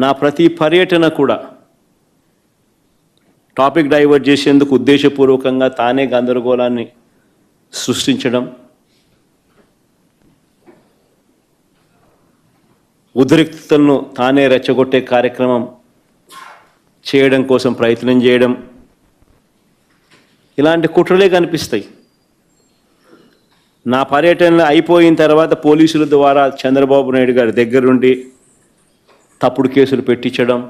నా ప్రతి పర్యటన కూడా టాపిక్ డైవర్ట్ చేసేందుకు ఉద్దేశపూర్వకంగా తానే గందరగోళాన్ని సృష్టించడం, ఉద్రిక్తతలను తానే రెచ్చగొట్టే కార్యక్రమం చేయడం కోసం ప్రయత్నం చేయడం, ఇలాంటి కుట్రలే కనిపిస్తాయి. నా పర్యటన అయిపోయిన తర్వాత పోలీసుల ద్వారా చంద్రబాబు నాయుడు గారి దగ్గరుండి తప్పుడు కేసులు పెట్టించడం,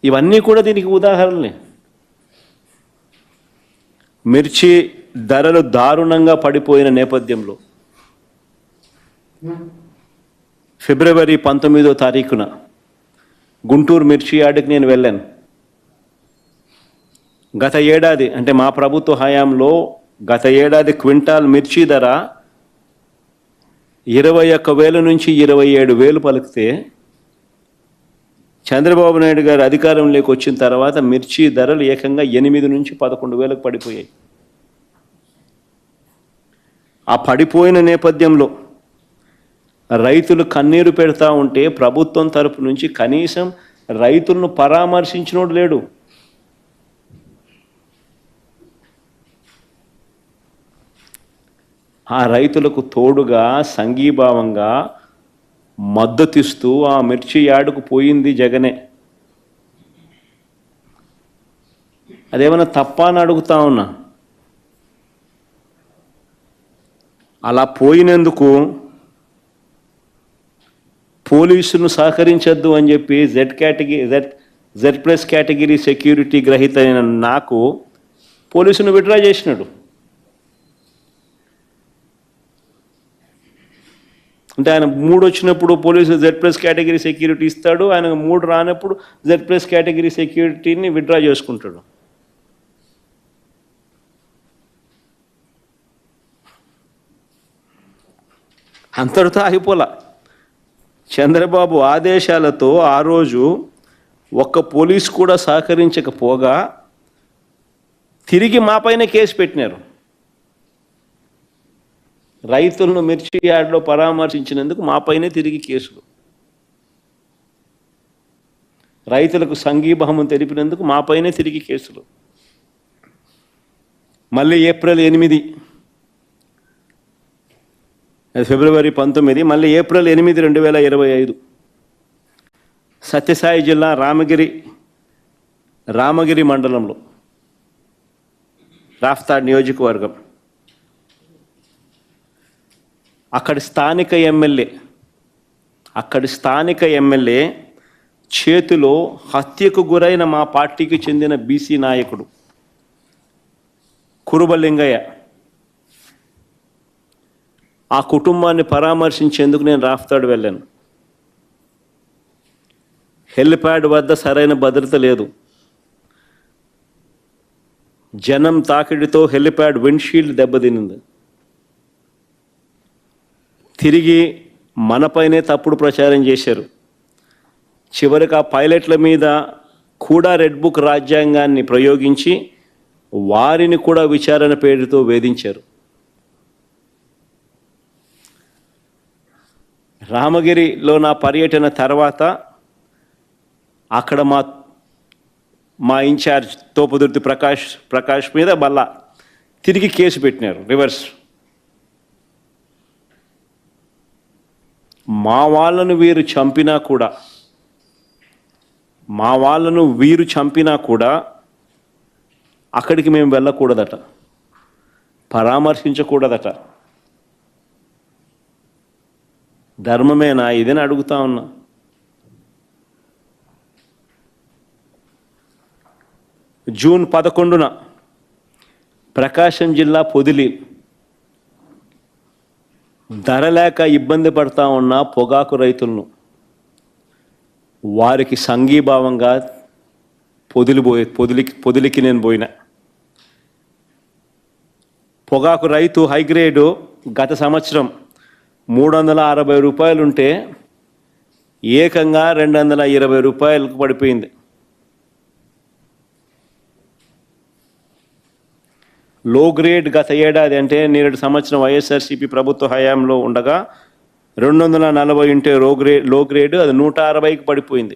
ఇవన్నీ కూడా దీనికి ఉదాహరణలే. మిర్చి ధరలు దారుణంగా పడిపోయిన నేపథ్యంలో ఫిబ్రవరి 19వ తారీఖున గుంటూరు మిర్చి యార్డుకి నేను వెళ్ళాను. గత ఏడాది అంటే మా ప్రభుత్వ హయాంలో గత ఏడాది క్వింటాల్ మిర్చి ధర 21,000 నుంచి 27,000 పలికితే చంద్రబాబు నాయుడు గారు అధికారంలోకి వచ్చిన తర్వాత మిర్చి ధరలు ఏకంగా 8 నుంచి 11,000 పడిపోయాయి. ఆ పడిపోయిన నేపథ్యంలో రైతులు కన్నీరు పెడతా ఉంటే ప్రభుత్వం తరపు నుంచి కనీసం రైతులను పరామర్శించినోడు లేడు. ఆ రైతులకు తోడుగా సంఘీభావంగా మద్దతిస్తూ ఆ మిర్చి యార్డుకు పోయింది జగనే. అదేమన్నా తప్ప అని అడుగుతా ఉన్నా. అలా పోయినందుకు పోలీసులను సహకరించద్దు అని చెప్పి జెడ్ ప్లస్ కేటగిరీ సెక్యూరిటీ గ్రహీత అయిన నాకు పోలీసును విత్డ్రా చేసినాడు. అంటే ఆయన 3 వచ్చినప్పుడు police Z plus category security ఇస్తాడు, ఆయన 3 రానప్పుడు జెడ్ ప్లస్ కేటగిరీ సెక్యూరిటీని విత్డ్రా చేసుకుంటాడు. అంతటితో ఆగిపోలా. చంద్రబాబు ఆదేశాలతో ఆ రోజు ఒక్క పోలీసు కూడా సహకరించకపోగా తిరిగి మాపైన కేసు పెట్టినారు. రైతులను మిర్చి యార్డులో పరామర్శించినందుకు మాపైనే తిరిగి కేసులు, రైతులకు సంఘీభావం తెలిపినందుకు మాపైనే తిరిగి కేసులు. మళ్ళీ ఏప్రిల్ 8, ఫిబ్రవరి 19, మళ్ళీ ఏప్రిల్ 8, 2025 సత్యసాయి జిల్లా రామగిరి మండలంలో రాఫ్తాడ్ నియోజకవర్గం అక్కడి స్థానిక ఎమ్మెల్యే చేతిలో హత్యకు గురైన మా పార్టీకి చెందిన బీసీ నాయకుడు కురుబలింగయ్య, ఆ కుటుంబాన్ని పరామర్శించేందుకు నేను రాఫ్తాడ్ వెళ్ళాను. హెలిప్యాడ్ వద్ద సరైన భద్రత లేదు. జనం తాకిడితో హెలిప్యాడ్ విండ్షీల్డ్ దెబ్బతినింది. తిరిగి మనపైనే తప్పుడు ప్రచారం చేశారు. చివరికి ఆ పైలట్ల మీద కూడా రెడ్ బుక్ రాజ్యాంగాన్ని ప్రయోగించి వారిని కూడా విచారణ పేరుతో వేధించారు. రామగిరిలో నా పర్యటన తర్వాత అక్కడ మా ఇన్ఛార్జ్ తోపుదుర్తి ప్రకాష్ మీద మళ్ళా తిరిగి కేసు పెట్టినారు రివర్స్. మా వాళ్ళను వీరు చంపినా కూడా అక్కడికి మేము వెళ్ళకూడదట, పరామర్శించకూడదట. ధర్మమేనా ఇదని అడుగుతా ఉన్నా. జూన్ 11న ప్రకాశం జిల్లా పొదిలి ధర లేక ఇబ్బంది పడతా ఉన్న పొగాకు రైతులను వారికి సంఘీభావంగా పొదిలికి నేను పోయిన. పొగాకు రైతు హైగ్రేడు గత సంవత్సరం 360 రూపాయలుంటే ఏకంగా 220 రూపాయలకు పడిపోయింది. లో గ్రేడ్ గత ఏడాది అంటే 7 సంవత్సరం వైఎస్ఆర్సీపీ ప్రభుత్వ హయాంలో ఉండగా 240 ఉంటే లో గ్రేడ్ అది 160కి పడిపోయింది.